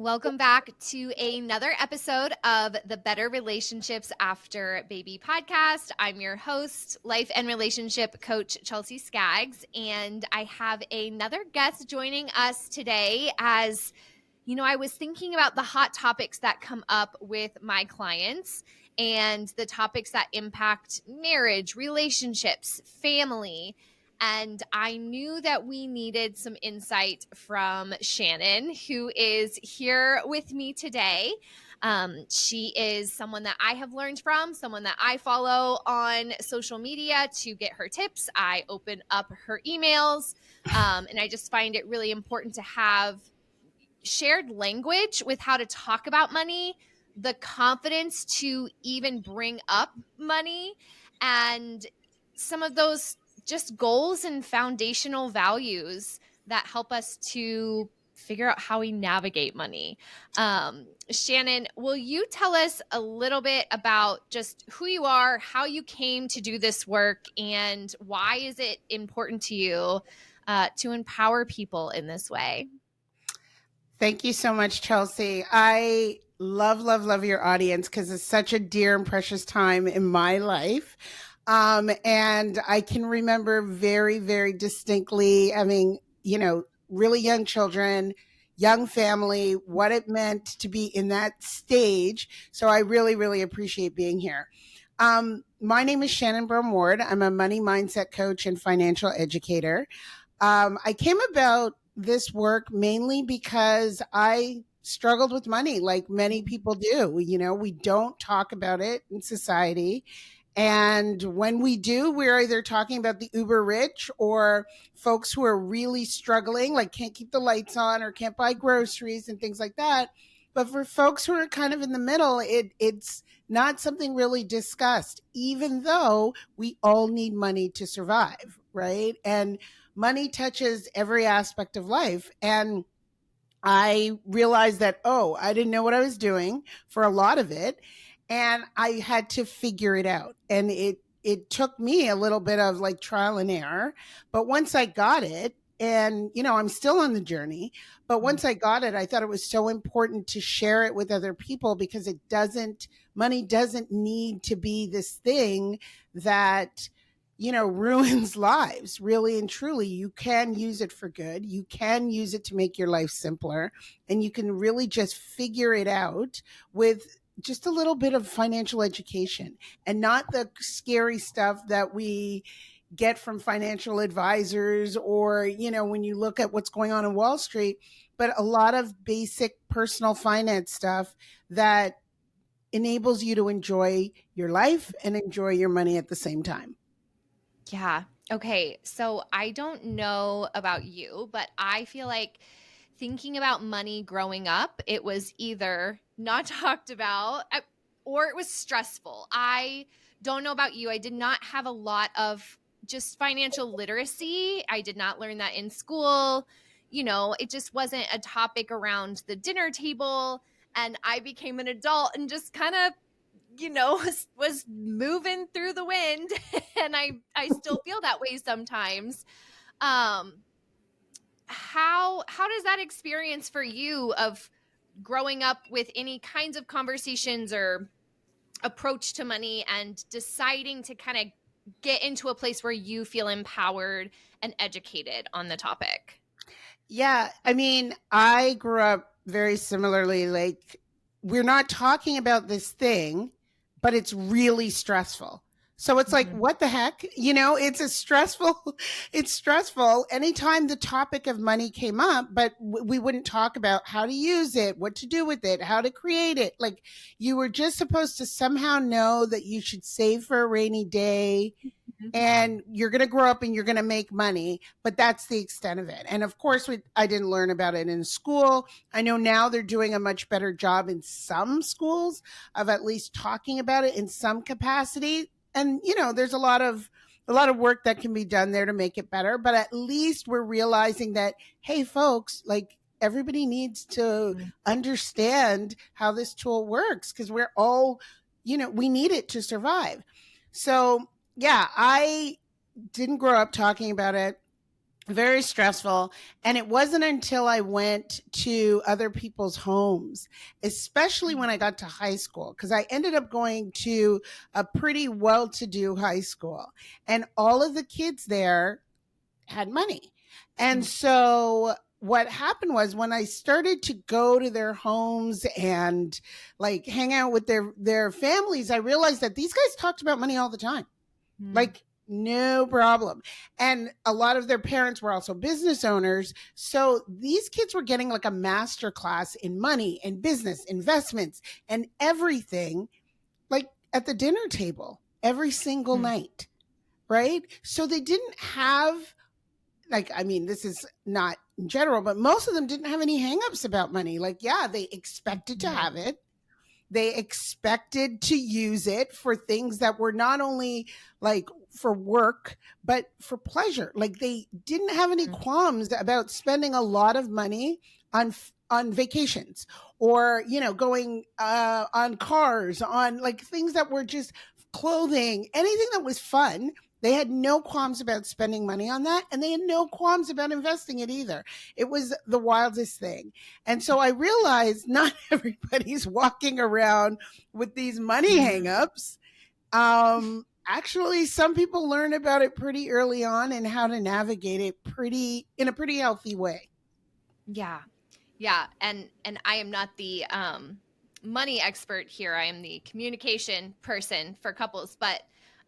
Welcome back to another episode of the Better Relationships After Baby podcast. I'm your host, life and relationship coach, Chelsea Skaggs, and I have another guest joining us today. As you know, I was thinking about the hot topics that come up with my clients and the topics that impact marriage, relationships, family. And I knew that we needed some insight from Shannon, who is here with me today. She is someone that I have learned from, someone that I follow on social media to get her tips. I open up her emails, and I just find it really important to have shared language with how to talk about money, the confidence to even bring up money, and some of those just goals and foundational values that help us to figure out how we navigate money. Shannon, will you tell us a little bit about just who you are, how you came to do this work, and why is it important to you to empower people in this way? Thank you so much, Chelsea. I love your audience because it's such a dear and precious time in my life. And I can remember very distinctly having, really young children, young family, what it meant to be in that stage. So I really appreciate being here. My name is Shannon Brown Ward. I'm a money mindset coach and financial educator. I came about this work mainly because I struggled with money like many people do. We don't talk about it in society. And when we do, we're either talking about the uber rich or folks who are really struggling, like can't keep the lights on or can't buy groceries and things like that. But for folks who are kind of in the middle, it's not something really discussed, even though we all need money to survive, right? And money touches every aspect of life. And I realized that, I didn't know what I was doing for a lot of it. And I had to figure it out. And it took me a little bit of like trial and error. But once I got it, and I'm still on the journey, but once I got it, I thought it was so important to share it with other people because money doesn't need to be this thing that ruins lives, really and truly. You can use it for good. You can use it to make your life simpler, and you can really just figure it out with just a little bit of financial education and not the scary stuff that we get from financial advisors or, when you look at what's going on in Wall Street, but a lot of basic personal finance stuff that enables you to enjoy your life and enjoy your money at the same time. Yeah. Okay. So I don't know about you, but I feel like thinking about money growing up, it was either not talked about or it was stressful. I don't know about you. I did not have a lot of just financial literacy. I did not learn that in school. It just wasn't a topic around the dinner table. And I became an adult and just kind of was moving through the wind and I still feel that way sometimes. How does that experience for you of growing up with any kinds of conversations or approach to money and deciding to kind of get into a place where you feel empowered and educated on the topic? Yeah, I mean, I grew up very similarly. Like, we're not talking about this thing, but it's really stressful. So it's like, what the heck? It's it's stressful anytime the topic of money came up, but we wouldn't talk about how to use it, what to do with it, how to create it. Like, you were just supposed to somehow know that you should save for a rainy day and you're going to grow up and you're going to make money, but that's the extent of it. And of course, I didn't learn about it in school. I know now they're doing a much better job in some schools of at least talking about it in some capacity. And, there's a lot of work that can be done there to make it better, but at least we're realizing that, hey folks, like, everybody needs to understand how this tool works because we're all, we need it to survive. So yeah, I didn't grow up talking about it. very stressful. And it wasn't until I went to other people's homes, especially when I got to high school, because I ended up going to a pretty well to do high school. And all of the kids there had money. And Mm, so what happened was when I started to go to their homes and like hang out with their families, I realized that these guys talked about money all the time. mm, Like no problem. And a lot of their parents were also business owners. So these kids were getting like a master class in money and business, investments, and everything, like at the dinner table every single mm, night. Right. So they didn't have, like, I mean, this is not in general, but most of them didn't have any hangups about money. Like, yeah, they expected to mhm, have it. They expected to use it for things that were not only like for work, but for pleasure. Like they didn't have any mm, qualms about spending a lot of money on vacations or, you know, going on cars, on like things that were just clothing, anything that was fun. They had no qualms about spending money on that. And they had no qualms about investing it either. It was the wildest thing. And so I realized not everybody's walking around with these money mm. hangups. Actually, some people learn about it pretty early on and how to navigate it in a pretty healthy way. Yeah. Yeah. And I am not the money expert here. I am the communication person for couples, but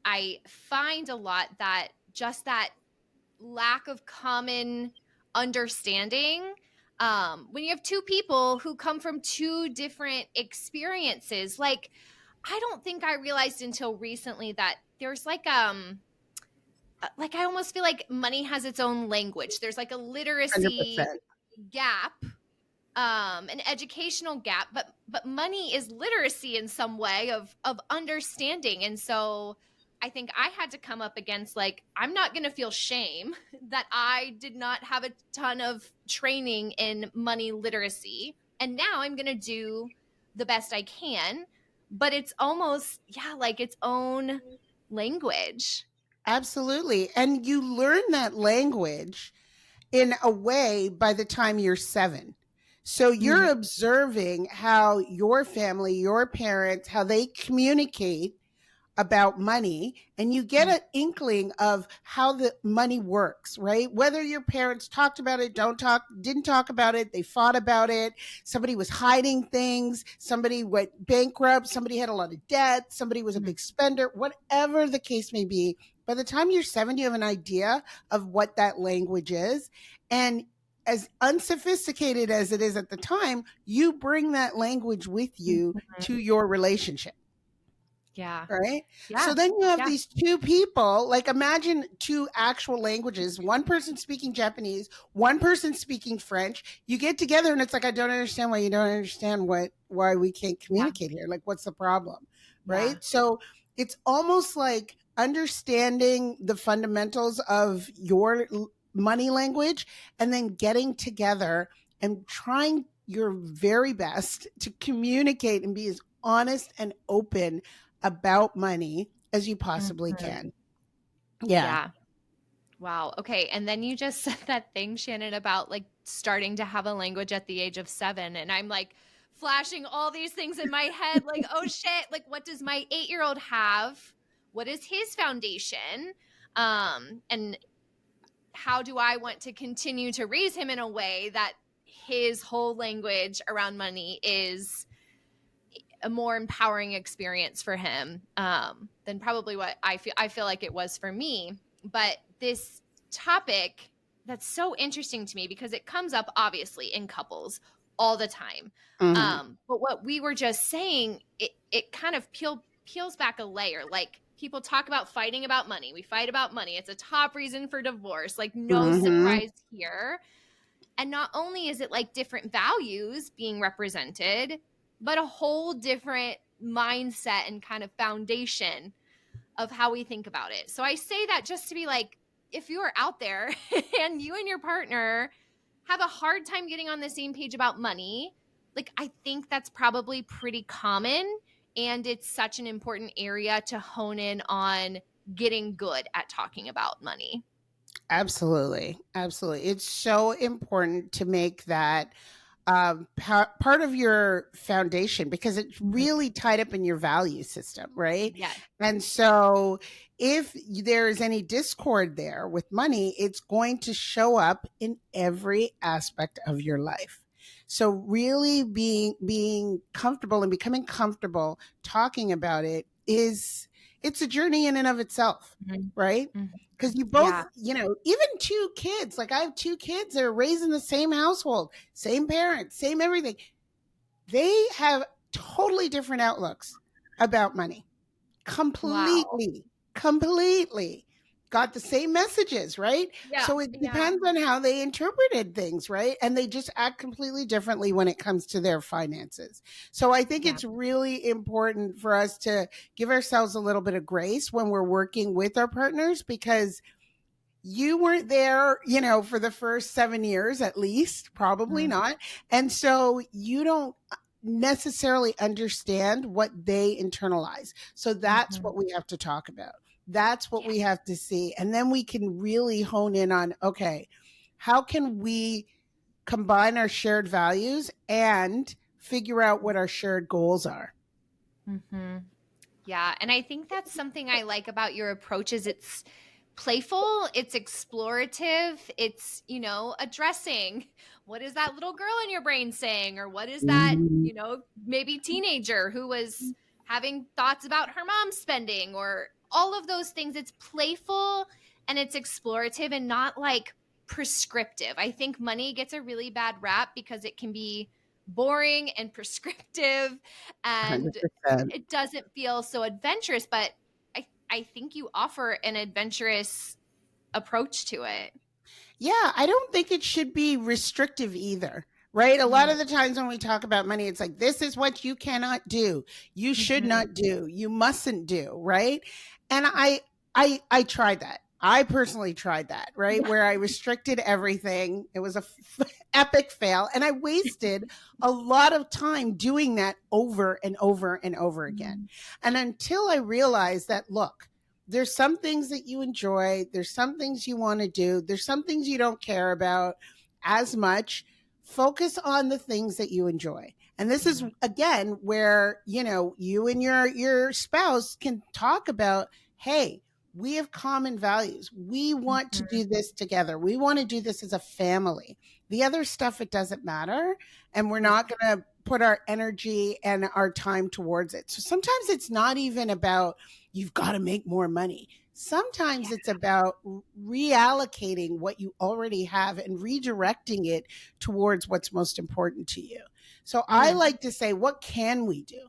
I find a lot that just that lack of common understanding, when you have two people who come from two different experiences, like I don't think I realized until recently that there's like I almost feel like money has its own language. There's like a literacy 100%. gap, an educational gap, but money is literacy in some way of understanding. And so I think I had to come up against like I'm not going to feel shame that I did not have a ton of training in money literacy, and now I'm going to do the best I can, but it's almost, yeah, like its own language. Absolutely. And you learn that language in a way by the time you're 7. So you're Mm, observing how your family, your parents, how they communicate about money, and you get mm, an inkling of how the money works, right? Whether your parents talked about it, didn't talk about it, they fought about it, somebody was hiding things, somebody went bankrupt, somebody had a lot of debt, somebody was a mm, big spender, whatever the case may be. By the time you're 7, you have an idea of what that language is. And as unsophisticated as it is at the time, you bring that language with you to mhm. your relationship. Yeah. Right. So Yeah. then you have Yeah. these two people, like imagine two actual languages, one person speaking Japanese, one person speaking French. You get together and it's like, I don't understand why you don't understand why we can't Yeah. communicate here. Like, what's the problem? Yeah. Right. So it's almost like understanding the fundamentals of your money language and then getting together and trying your very best to communicate and be as honest and open about money as you possibly Mhm. can. Yeah. Yeah. Wow. Okay. And then you just said that thing, Shannon, about like starting to have a language at the age of 7. And I'm like flashing all these things in my head like, oh shit, like what does my 8-year-old have? What is his foundation? And how do I want to continue to raise him in a way that his whole language around money is a more empowering experience for him, than probably what I feel like it was for me. But this topic that's so interesting to me because it comes up obviously in couples all the time. Hmm. But what we were just saying, it kind of peels back a layer. Like people talk about fighting about money. We fight about money. It's a top reason for divorce. Like no Hmm. surprise here. And not only is it like different values being represented, but a whole different mindset and kind of foundation of how we think about it. So I say that just to be like, if you are out there and you and your partner have a hard time getting on the same page about money, like I think that's probably pretty common. And it's such an important area to hone in on getting good at talking about money. Absolutely. Absolutely. It's so important to make that part of your foundation because it's Mhm. really tied up in your value system, right? Yes. And so if there is any discord there with money, it's going to show up in every aspect of your life. So really being comfortable and becoming comfortable talking about it is it's a journey in and of itself, Mhm. right? Mhm. Because you Yeah. both, even two kids, like I have two kids that are raised in the same household, same parents, same everything. They have totally different outlooks about money. Wow. Completely, completely. Got the same messages, right? Yeah. So it Yeah. depends on how they interpreted things, right? And they just act completely differently when it comes to their finances. So I think Yeah. it's really important for us to give ourselves a little bit of grace when we're working with our partners because you weren't there, for the first 7 years at least, probably Mhm. not. And so you don't necessarily understand what they internalize. So that's Mhm. what we have to talk about. That's what Yeah. we have to see. And then we can really hone in on okay, how can we combine our shared values and figure out what our shared goals are? Mhm. Yeah, and I think that's something I like about your approach is it's playful, it's explorative, it's, addressing what is that little girl in your brain saying or what is that, Mhm. maybe teenager who was having thoughts about her mom spending or all of those things. It's playful and it's explorative and not like prescriptive. I think money gets a really bad rap because it can be boring and prescriptive and 100%. it doesn't feel so adventurous, but I think you offer an adventurous approach to it. Yeah, I don't think it should be restrictive either. Right? A lot Mm, of the times when we talk about money, it's like, this is what you cannot do. You should mhm. not do. You mustn't do. Right? And I tried that. I personally tried that, right? Yeah. Where I restricted everything. It was a epic fail. And I wasted a lot of time doing that over and over and over again. Mm, And until I realized that, look, there's some things that you enjoy, there's some things you want to do, there's some things you don't care about as much. Focus on the things that you enjoy. And this is mm, again where, you and your spouse can talk about, hey, we have common values. We want to mhm. do this together. We want to do this as a family. The other stuff, it doesn't matter. And we're Yeah. not going to put our energy and our time towards it. So sometimes it's not even about you've got to make more money. Yeah. Sometimes it's about reallocating what you already have and redirecting it towards what's most important to you. So I Mm, like to say, what can we do?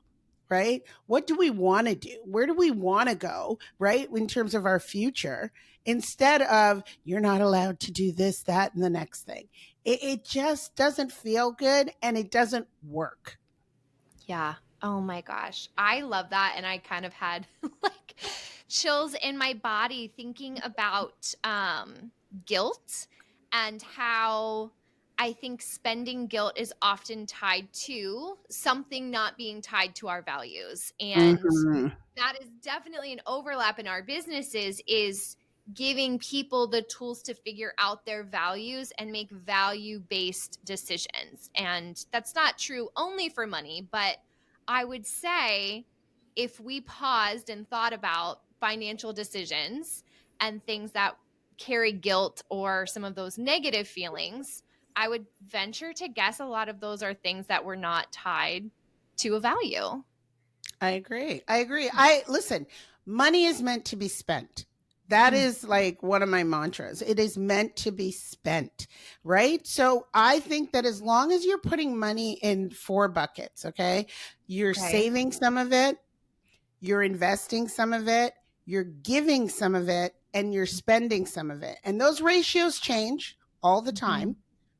Right? What do we want to do? Where do we want to go? Right? In terms of our future, instead of you're not allowed to do this, that, and the next thing. It just doesn't feel good and it doesn't work. yeah. Oh my gosh. I love that. And I kind of had like chills in my body thinking about guilt and how I think spending guilt is often tied to something not being tied to our values. And Mhm. that is definitely an overlap in our businesses is giving people the tools to figure out their values and make value-based decisions. And that's not true only for money, but I would say if we paused and thought about financial decisions and things that carry guilt or some of those negative feelings, I would venture to guess a lot of those are things that were not tied to a value. I agree. I agree. I listen, money is meant to be spent. That Mm, is like one of my mantras. It is meant to be spent, right? So I think that as long as you're putting money in four buckets, okay, you're okay. saving some of it, you're investing some of it, you're giving some of it, and you're spending some of it. And those ratios change all the Mhm. time,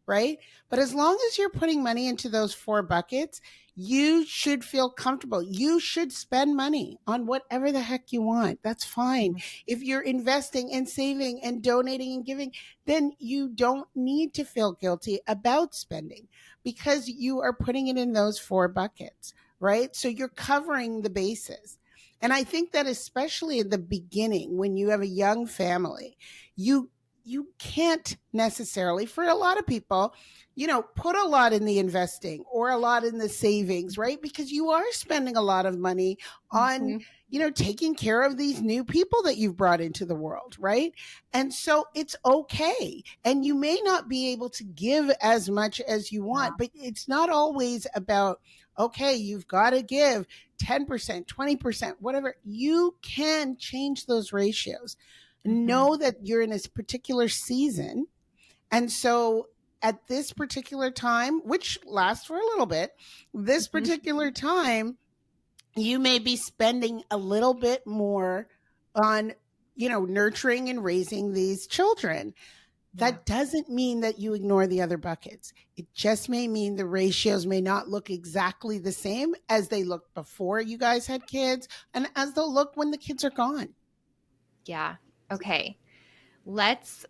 right? But as long as you're putting money into those four buckets, you should feel comfortable. You should spend money on whatever the heck you want. That's fine. Mhm. If you're investing and saving and donating and giving, then you don't need to feel guilty about spending because you are putting it in those four buckets, right? So you're covering the bases. And I think that especially in the beginning, when you have a young family, you you can't necessarily, for a lot of people, put a lot in the investing or a lot in the savings, right? Because you are spending a lot of money on, Mhm. taking care of these new people that you've brought into the world, right? And so it's okay. And you may not be able to give as much as you Yeah. want, but it's not always about, okay, you've got to give 10%, 20%, whatever. You can change those ratios. Mhm. Know that you're in a particular season. And so at this particular time, which lasts for a little bit, this Mhm. particular time, you may be spending a little bit more on, nurturing and raising these children. Yeah. That doesn't mean that you ignore the other buckets. It just may mean the ratios may not look exactly the same as they looked before you guys had kids and as they'll look when the kids are gone. Yeah. Okay. Let's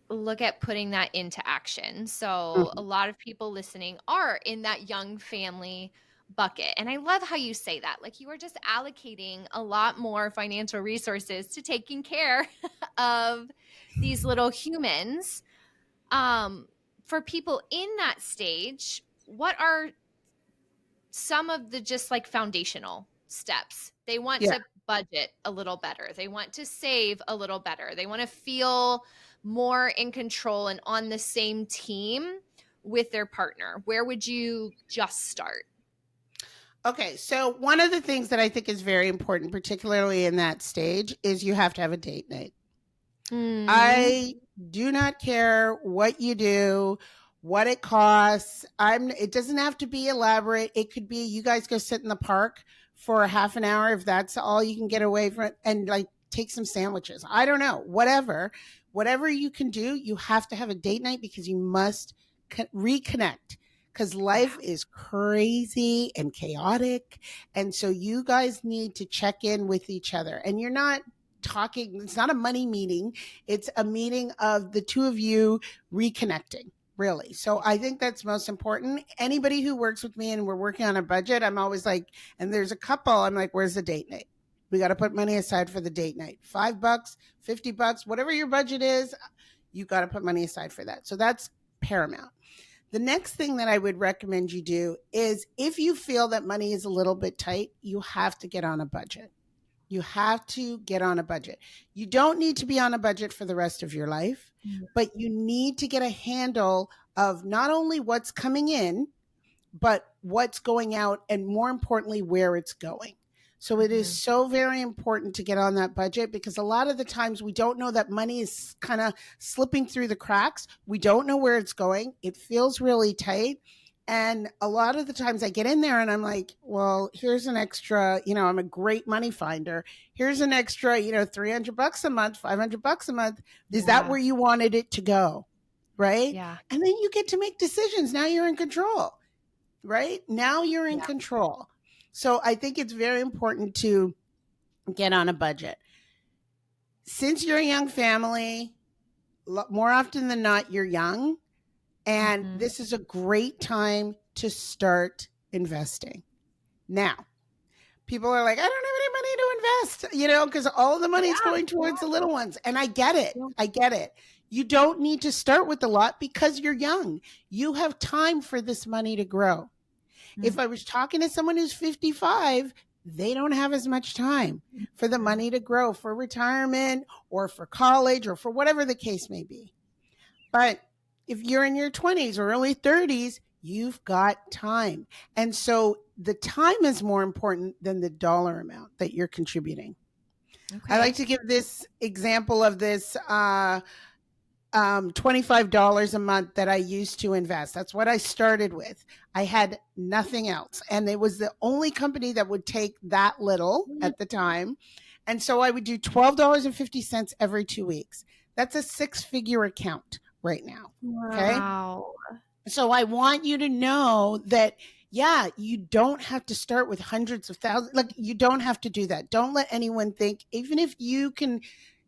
look at putting that into action. So, a Mhm. lot of people listening are in that young family bucket. And I love how you say that. Like, you are just allocating a lot more financial resources to taking care of these little humans. Um, for people in that stage, what are some of the just like foundational steps? They want Yeah. to budget a little better. They want to save a little better. They want to feel more in control and on the same team with their partner. Where would you just start? Okay, so one of the things that I think is very important, particularly in that stage, is you have to have a date night. Mm, I do not care what you do, what it costs. It doesn't have to be elaborate. It could be you guys go sit in the park for a half an hour if that's all you can get away from it, and like take some sandwiches. I don't know. Whatever you can do, you have to have a date night because you must reconnect because yeah. life is crazy and chaotic. And so you guys need to check in with each other. And you're not talking, it's not a money meeting, it's a meeting of the two of you reconnecting, really. So I think that's most important. Anybody who works with me and we're working on a budget, I'm always like, and there's a couple, I'm like, where's the date night? We got to put money aside for the date night. $5, $50, whatever your budget is, you got to put money aside for that. So that's paramount. The next thing that I would recommend you do is if you feel that money is a little bit tight, you have to get on a budget. You have to get on a budget. You don't need to be on a budget for the rest of your life, Mm, but you need to get a handle of not only what's coming in, but what's going out, and more importantly, where it's going. So it is mhm. so very important to get on that budget because a lot of the times we don't know that money is kind of slipping through the cracks. We don't know where it's going. It feels really tight. And a lot of the times I get in there and I'm like, well, here's an extra, I'm a great money finder. Here's an extra, $300 a month, $500 a month. Is that Yeah. where you wanted it to go? Right. Yeah. And then you get to make decisions. Now you're in control, right? Now you're in Yeah. control. So I think it's very important to get on a budget. Since you're a young family, more often than not, you're young. And Mhm. this is a great time to start investing. Now, people are like, I don't have any money to invest, because all the money is Yeah. going towards the little ones. And I get it. Yeah. I get it. You don't need to start with a lot because you're young. You have time for this money to grow. If Mm, I was talking to someone who's 55, they don't have as much time for the mhm. money to grow for retirement or for college or for whatever the case may be. But if you're in your 20s or early 30s, you've got time. And so the time is more important than the dollar amount that you're contributing. I like Okay. to give this example of this $25 a month that I used to invest. That's what I started with. I had nothing else. And it was the only company that would take that little Mm, at the time. And so I would do $12.50 every 2 weeks. That's a six-figure account right now. Okay. wow. So I want you to know that, yeah, you don't have to start with hundreds of thousands. Like, you don't have to do that. Don't let anyone think, even if you can,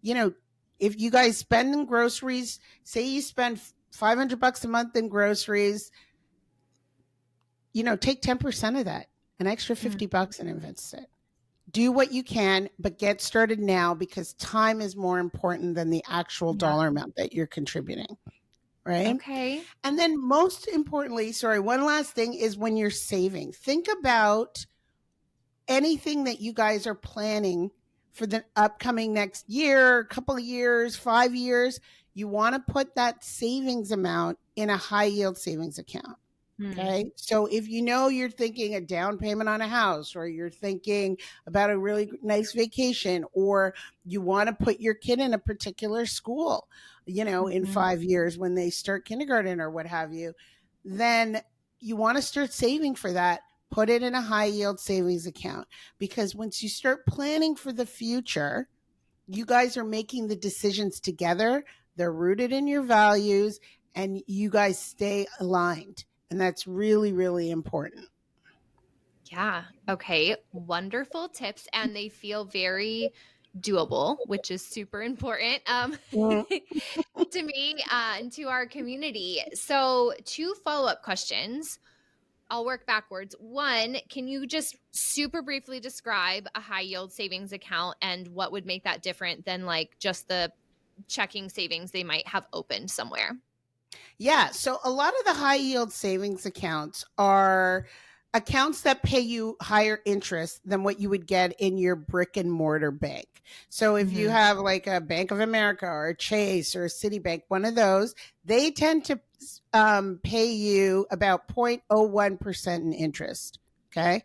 you know, if you guys spend in groceries, say you spend $500 a month in groceries, take 10% of that, an extra Mm, $50 and invest it. do what you can, but get started now because time is more important than the actual Yeah. dollar amount that you're contributing. Right. Okay. And then most importantly, sorry, one last thing is when you're saving, think about anything that you guys are planning for the upcoming next year, couple of years, 5 years. You want to put that savings amount in a high yield savings account. Okay. So if you know you're thinking a down payment on a house, or you're thinking about a really nice vacation, or you want to put your kid in a particular school, in 5 years when they start kindergarten or what have you, then you want to start saving for that. Put it in a high yield savings account, because once you start planning for the future, you guys are making the decisions together. They're rooted in your values and you guys stay aligned. And that's really, really important. Yeah. Okay. Wonderful tips. And they feel very doable, which is super important Mm. to me and to our community. So, two follow-up questions. I'll work backwards. One, can you just super briefly describe a high yield savings account and what would make that different than like just the checking savings they might have opened somewhere? Yeah. So a lot of the high yield savings accounts are accounts that pay you higher interest than what you would get in your brick and mortar bank. So if you have like a Bank of America or a Chase or a Citibank, one of those, they tend to pay you about 0.01% in interest. Okay.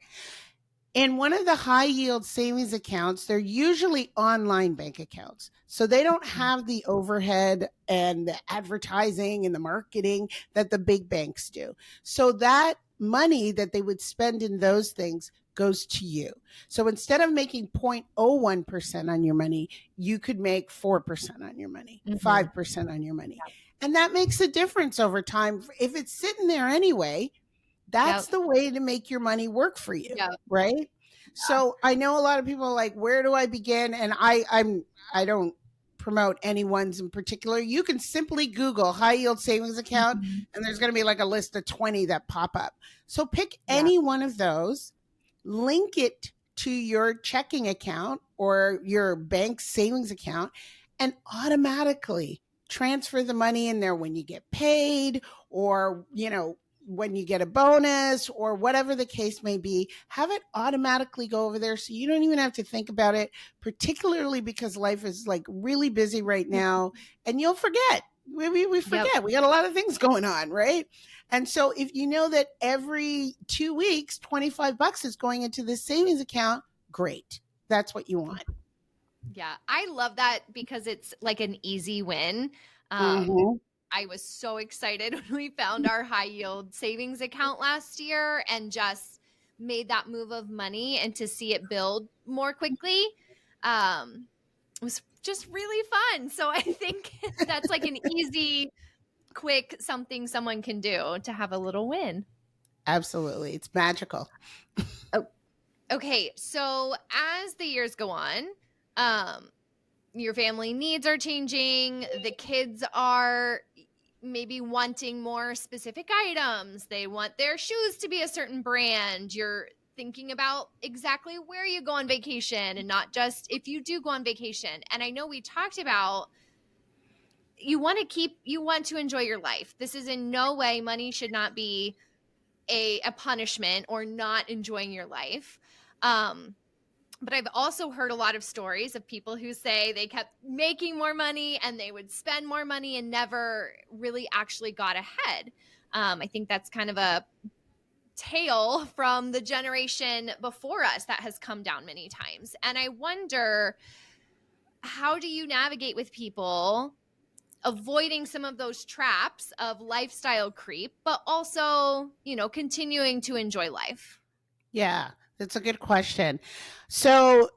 In one of the high yield savings accounts, they're usually online bank accounts. So they don't have the overhead and the advertising and the marketing that the big banks do. So that money that they would spend in those things goes to you. So instead of making 0.01% on your money, you could make 4% on your money, 5% on your money. And that makes a difference over time. If it's sitting there anyway, that's the way to make your money work for you. Right. So I know a lot of people are like, where do I begin? And I don't promote anyone's in particular. You can simply Google high yield savings account and there's going to be like a list of 20 that pop up. So pick any one of those, link it to your checking account or your bank savings account, and automatically transfer the money in there when you get paid, or, when you get a bonus, or whatever the case may be. Have it automatically go over there so you don't even have to think about it, particularly because life is like really busy right now and you'll forget. We forget. We got a lot of things going on, right? And so if you know that every 2 weeks, $25 is going into this savings account, great. That's what you want. Yeah, I love that because it's like an easy win. I was so excited when we found our high yield savings account last year and just made that move of money, and to see it build more quickly was just really fun. So I think that's like an easy, quick something someone can do to have a little win. Absolutely. It's magical. Okay, so as the years go on, your family needs are changing. The kids are maybe wanting more specific items. They want their shoes to be a certain brand. You're thinking about exactly where you go on vacation and not just if you do go on vacation. And I know we talked about you want to enjoy your life. This is in no way, money should not be a punishment or not enjoying your life. But I've also heard a lot of stories of people who say they kept making more money and they would spend more money and never really actually got ahead. I think that's kind of a tale from the generation before us that has come down many times. And I wonder, how do you navigate with people avoiding some of those traps of lifestyle creep, but also, continuing to enjoy life? Yeah, that's a good question. So,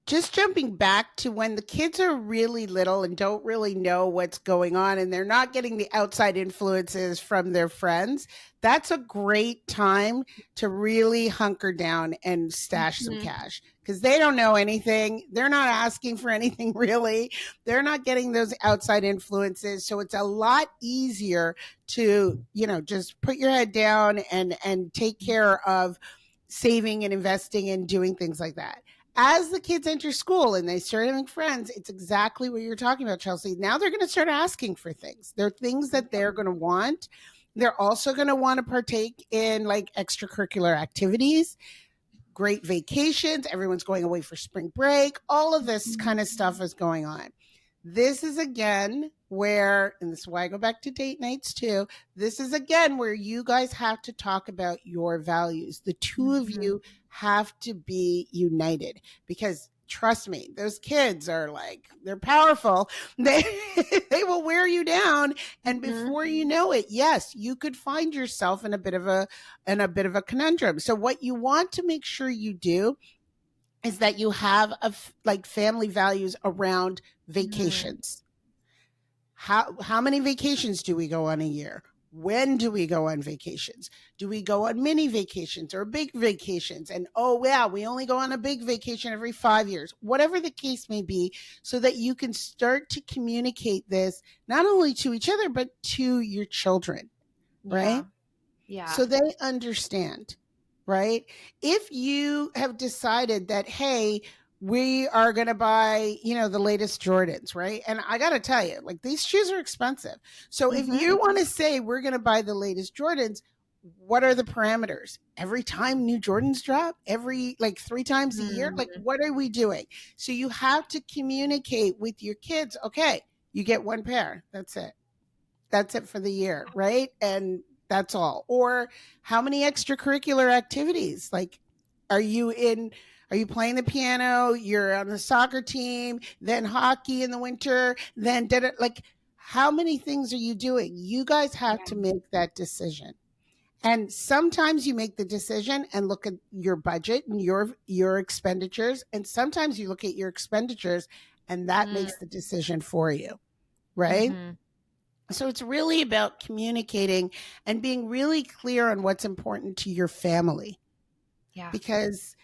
just jumping back to when the kids are really little and don't really know what's going on and they're not getting the outside influences from their friends, that's a great time to really hunker down and stash some cash, because they don't know anything. They're not asking for anything really. They're not getting those outside influences. So it's a lot easier to, just put your head down and take care of saving and investing and doing things like that. as the kids enter school and they start having friends, it's exactly what you're talking about, Chelsea. Now they're going to start asking for things. There are things that they're going to want. They're also going to want to partake in like extracurricular activities, great vacations. Everyone's going away for spring break. All of this kind of stuff is going on. This is again where, and this is why I go back to date nights too. This is again where you guys have to talk about your values. The two of you have to be united, because trust me, those kids are like, they're powerful. They they will wear you down, and before you know it, yes, you could find yourself in a bit of a conundrum. So what you want to make sure you do is that you have like family values around vacations. How many vacations do we go on a year? When do we go on vacations? Do we go on mini vacations or big vacations? And oh yeah, we only go on a big vacation every 5 years. Whatever the case may be, so that you can start to communicate this not only to each other but to your children, right? Yeah. So they understand, right? If you have decided that, hey, we are going to buy, the latest Jordans, right? And I got to tell you, like, these shoes are expensive. So if you want to say we're going to buy the latest Jordans, what are the parameters? Every time new Jordans drop, every like 3 times a year, like what are we doing? So you have to communicate with your kids. Okay, you get 1 pair. That's it. That's it for the year, right? And that's all. Or how many extracurricular activities? Like, are you playing the piano? You're on the soccer team, then hockey in the winter, then like, how many things are you doing? You guys have to make that decision. And sometimes you make the decision and look at your budget and your expenditures. And sometimes you look at your expenditures and that makes the decision for you, right? So it's really about communicating and being really clear on what's important to your family. Yeah. Because,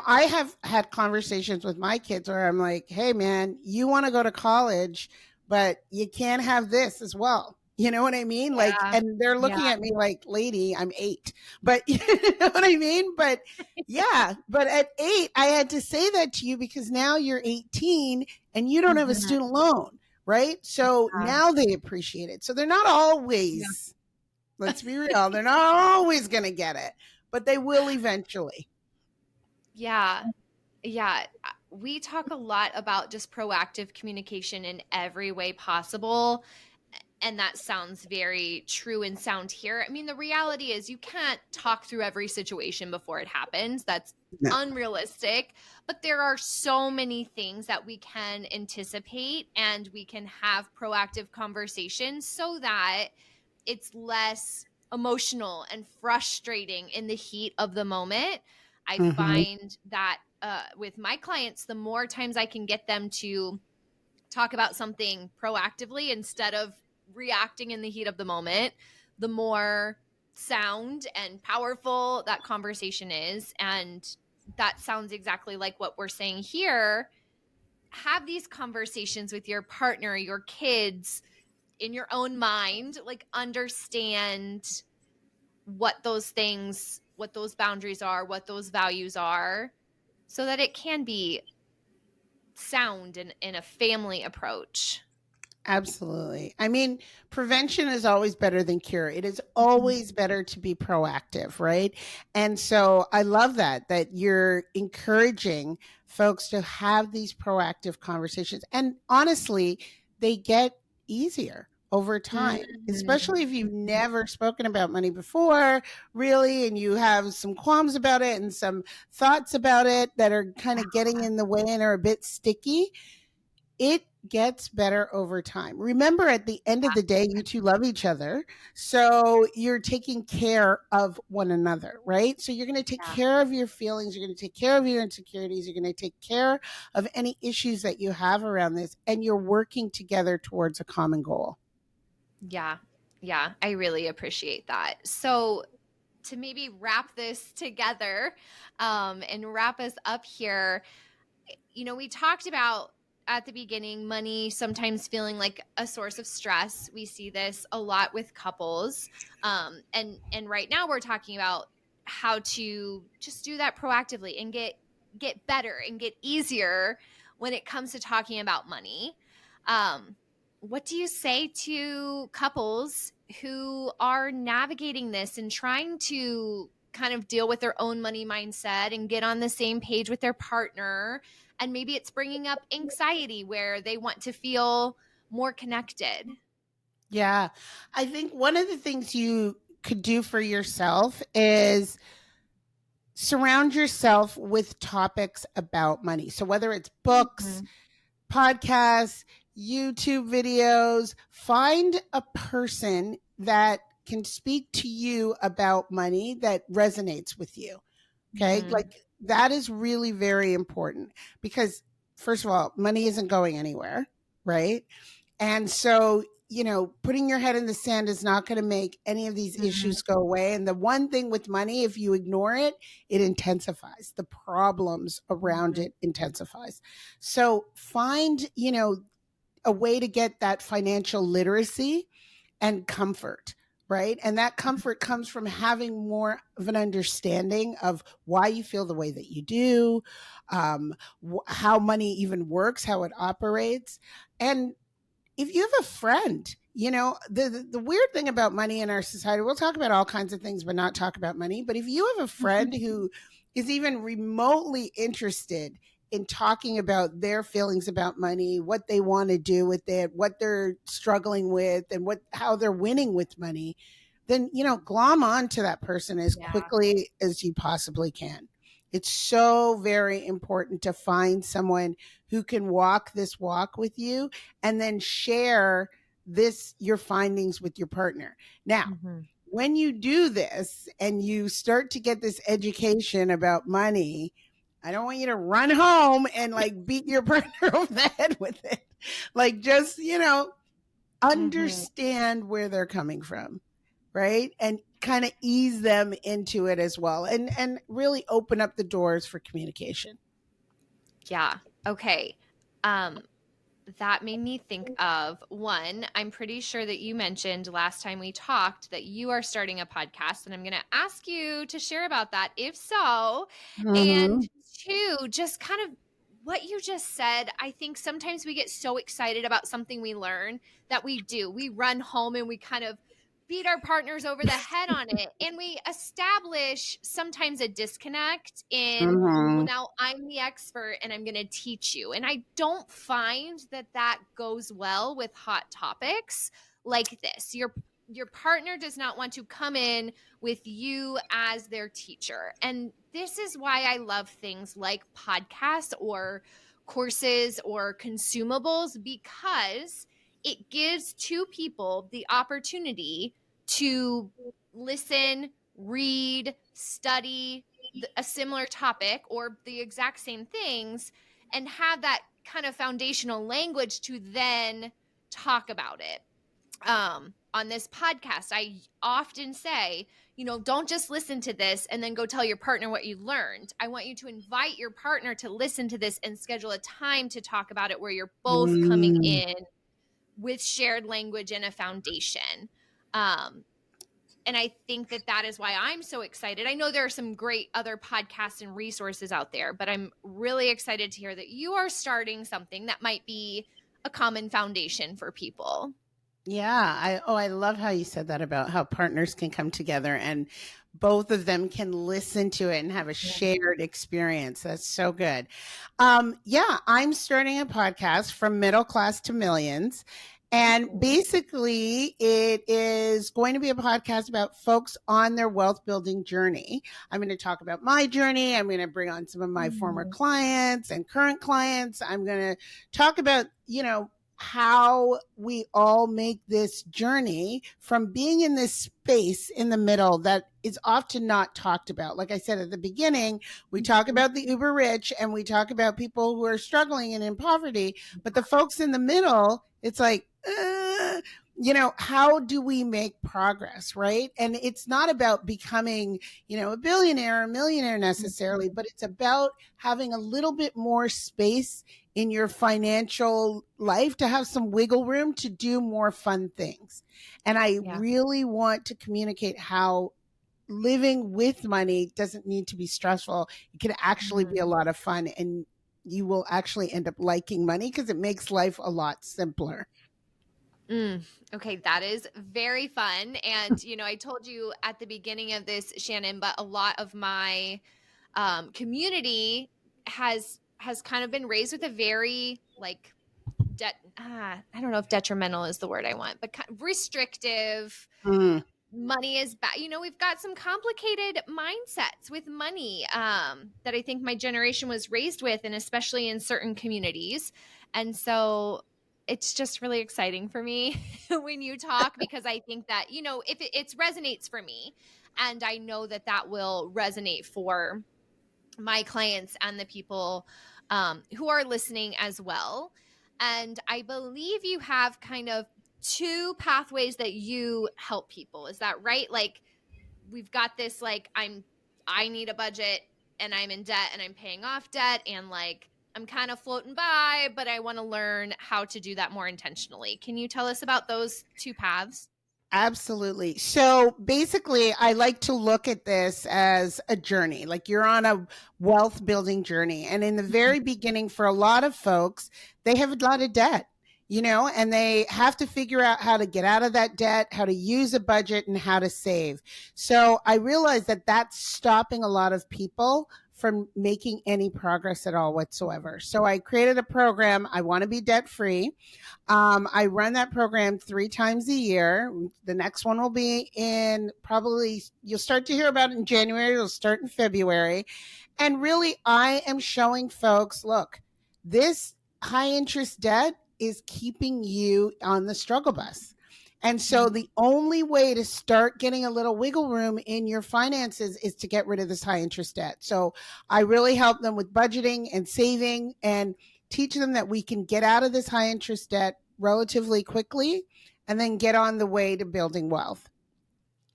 I have had conversations with my kids where I'm like, hey, man, you want to go to college, but you can't have this as well. You know what I mean? Yeah. Like, and they're looking at me like, lady, I'm 8. But you know what I mean? But yeah, but at 8, I had to say that to you because now you're 18 and you don't have a student loan. Right? So now they appreciate it. So they're not always, let's be real, they're not always going to get it, but they will eventually. Yeah. Yeah. We talk a lot about just proactive communication in every way possible. And that sounds very true and sound here. I mean, the reality is you can't talk through every situation before it happens. That's unrealistic. But there are so many things that we can anticipate and we can have proactive conversations so that it's less emotional and frustrating in the heat of the moment. I find that with my clients, the more times I can get them to talk about something proactively instead of reacting in the heat of the moment, the more sound and powerful that conversation is. And that sounds exactly like what we're saying here. Have these conversations with your partner, your kids, in your own mind, like understand what those things, what those boundaries are, what those values are, so that it can be sound in a family approach. Absolutely. I mean, prevention is always better than cure. It is always better to be proactive, right? And so I love that you're encouraging folks to have these proactive conversations. And honestly, they get easier over time, especially if you've never spoken about money before, really, and you have some qualms about it and some thoughts about it that are kind of getting in the way and are a bit sticky. It gets better over time. Remember, at the end of the day, you two love each other. So you're taking care of one another, right? So you're going to take care of your feelings. You're going to take care of your insecurities. You're going to take care of any issues that you have around this. And you're working together towards a common goal. Yeah. Yeah. I really appreciate that. So to maybe wrap this together and wrap us up here, we talked about at the beginning, money sometimes feeling like a source of stress. We see this a lot with couples. And right now we're talking about how to just do that proactively and get get better and get easier when it comes to talking about money. What do you say to couples who are navigating this and trying to kind of deal with their own money mindset and get on the same page with their partner? And maybe it's bringing up anxiety where they want to feel more connected. Yeah. I think one of the things you could do for yourself is surround yourself with topics about money. So whether it's books, podcasts, YouTube videos, find a person that can speak to you about money that resonates with you. Okay. Like that is really very important because, first of all, money isn't going anywhere. Right. And so, putting your head in the sand is not going to make any of these issues go away. And the one thing with money, if you ignore it, it intensifies. The problems around it intensifies. So find, a way to get that financial literacy and comfort, right? And that comfort comes from having more of an understanding of why you feel the way that you do, how money even works, how it operates. And if you have a friend, the weird thing about money in our society, we'll talk about all kinds of things, but not talk about money. But if you have a friend who is even remotely interested in talking about their feelings about money, what they want to do with it, what they're struggling with, and how they're winning with money, then, glom on to that person as quickly as you possibly can. It's so very important to find someone who can walk this walk with you and then share your findings with your partner. Now, when you do this and you start to get this education about money, I don't want you to run home and like beat your partner over the head with it. Like just, understand where they're coming from, right? And kind of ease them into it as well, and really open up the doors for communication. Yeah. Okay. That made me think of one. I'm pretty sure that you mentioned last time we talked that you are starting a podcast, and I'm going to ask you to share about that if so. And two, just kind of what you just said. I think sometimes we get so excited about something we learn that we run home and we kind of beat our partners over the head on it, and we establish sometimes a disconnect in, well, now I'm the expert and I'm going to teach you. And I don't find that goes well with hot topics like this. Your partner does not want to come in with you as their teacher. And this is why I love things like podcasts or courses or consumables, because it gives two people the opportunity to listen, read, study a similar topic or the exact same things, and have that kind of foundational language to then talk about it. On this podcast, I often say, don't just listen to this and then go tell your partner what you learned. I want you to invite your partner to listen to this and schedule a time to talk about it where you're both coming in with shared language and a foundation. And I think that is why I'm so excited. I know there are some great other podcasts and resources out there, but I'm really excited to hear that you are starting something that might be a common foundation for people. Yeah. I love how you said that about how partners can come together and both of them can listen to it and have a shared experience. That's so good. Yeah, I'm starting a podcast, From Middle Class to Millions. And basically, it is going to be a podcast about folks on their wealth building journey. I'm going to talk about my journey. I'm going to bring on some of my former clients and current clients. I'm going to talk about, how we all make this journey from being in this space in the middle that is often not talked about. Like I said at the beginning, we talk about the uber rich and we talk about people who are struggling and in poverty, but the folks in the middle, it's like, how do we make progress, right? And it's not about becoming, a billionaire or a millionaire necessarily, but it's about having a little bit more space in your financial life to have some wiggle room to do more fun things. And I really want to communicate how living with money doesn't need to be stressful. It can actually be a lot of fun, and you will actually end up liking money because it makes life a lot simpler. Okay, that is very fun. And, I told you at the beginning of this, Shannon, but a lot of my community has kind of been raised with a very like I don't know if detrimental is the word I want, but restrictive. Mm. Money is bad. We've got some complicated mindsets with money that I think my generation was raised with, and especially in certain communities. And so it's just really exciting for me when you talk, because I think that, if it resonates for me, and I know that that will resonate for my clients and the people who are listening as well. And I believe you have kind of two pathways that you help people. Is that right? Like, we've got this, like, I need a budget and I'm in debt and I'm paying off debt, and like I'm kind of floating by, but I want to learn how to do that more intentionally. Can you tell us about those two paths? Absolutely. So basically, I like to look at this as a journey, like you're on a wealth building journey. And in the very beginning, for a lot of folks, they have a lot of debt, and they have to figure out how to get out of that debt, how to use a budget, and how to save. So I realize that that's stopping a lot of people from making any progress at all whatsoever. So I created a program. I want to be debt free. I run that program 3 times a year. The next one will be in probably, you'll start to hear about it in January. It'll start in February. And really, I am showing folks, look, this high interest debt is keeping you on the struggle bus. And so the only way to start getting a little wiggle room in your finances is to get rid of this high interest debt. So I really help them with budgeting and saving, and teach them that we can get out of this high interest debt relatively quickly and then get on the way to building wealth.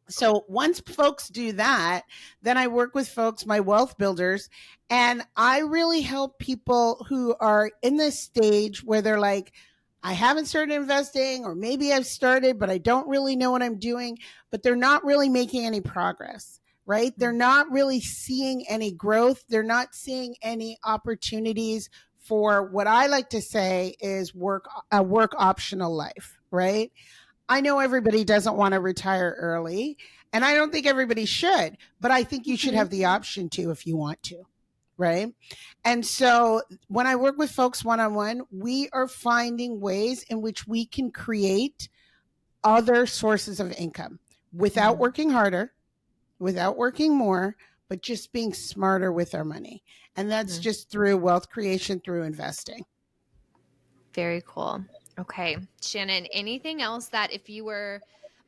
So once folks do that, then I work with folks, my wealth builders, and I really help people who are in this stage where they're like, I haven't started investing, or maybe I've started, but I don't really know what I'm doing, but they're not really making any progress, right? They're not really seeing any growth. They're not seeing any opportunities for what I like to say is a work optional life, right? I know everybody doesn't want to retire early, and I don't think everybody should, but I think you should have the option to if you want to, right? And so when I work with folks one-on-one, we are finding ways in which we can create other sources of income without working harder, without working more, but just being smarter with our money. And that's just through wealth creation, through investing. Very cool. Okay. Shannon, anything else that if you were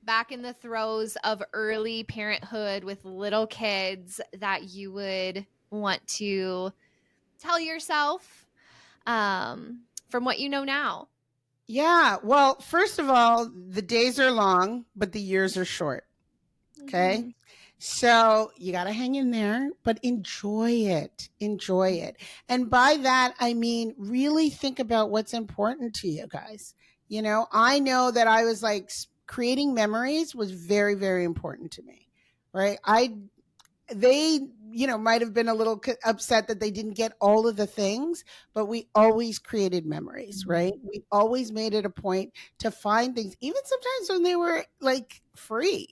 back in the throes of early parenthood with little kids that you would want to tell yourself from what you know now? Yeah. Well, first of all, the days are long, but the years are short. Okay. So you got to hang in there, but enjoy it. Enjoy it. And by that, I mean, really think about what's important to you guys. I know that I was like, creating memories was very, very important to me, right? They, might have been a little upset that they didn't get all of the things, but we always created memories, right? We always made it a point to find things, even sometimes when they were like free.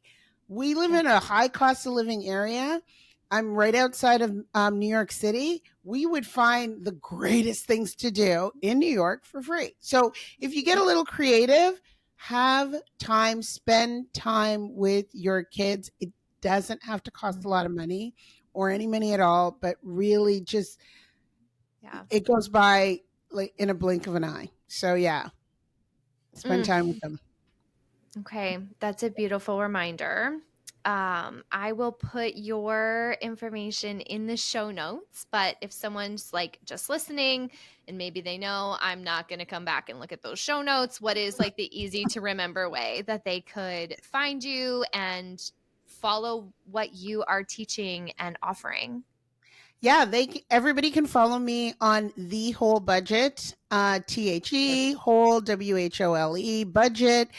We live in a high cost of living area. I'm right outside of New York City. We would find the greatest things to do in New York for free. So if you get a little creative, have time, spend time with your kids. It doesn't have to cost a lot of money or any money at all, but really just, it goes by like in a blink of an eye. So yeah, spend time with them. Okay, that's a beautiful reminder. I will put your information in the show notes, but if someone's like just listening and maybe they know I'm not going to come back and look at those show notes, what is like the easy to remember way that they could find you and follow what you are teaching and offering? Yeah, everybody can follow me on The Whole Budget, THE, whole, WHOLE, budget.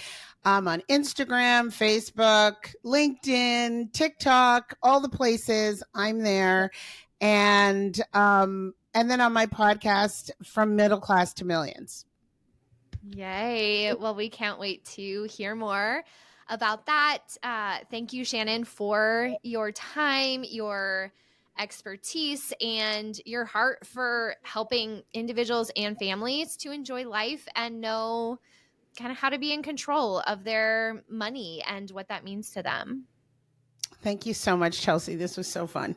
On Instagram, Facebook, LinkedIn, TikTok, all the places. I'm there. And then on my podcast, From Middle Class to Millions. Yay. Well, we can't wait to hear more about that. Thank you, Shannon, for your time, your expertise, and your heart for helping individuals and families to enjoy life and know kind of how to be in control of their money and what that means to them. Thank you so much, Chelsea. This was so fun.